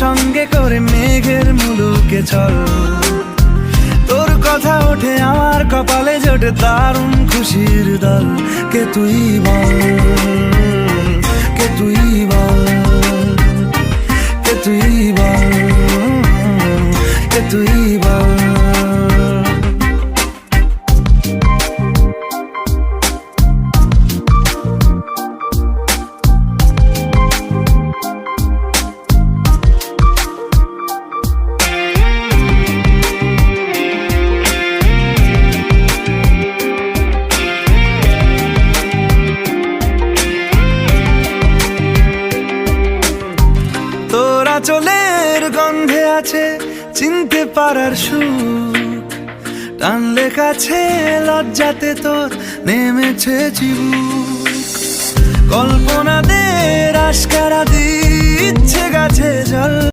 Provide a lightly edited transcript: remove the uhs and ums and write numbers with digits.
সঙ্গে করে মেঘের মুলুকে চল। তোর কথা ওঠে আমার কপালে জোটে দারুণ খুশির দল। কে তুই বল, কে তুই বল, কে তুই বল, কে তুই বল। তোরা চলের গন্ধে আছে চিনতে পারার সুখ, টানলে কাছে লজ্জাতে তোর নেমেছে চিবুক। কল্পনাদের আশকারা দিচ্ছে গাছে জল।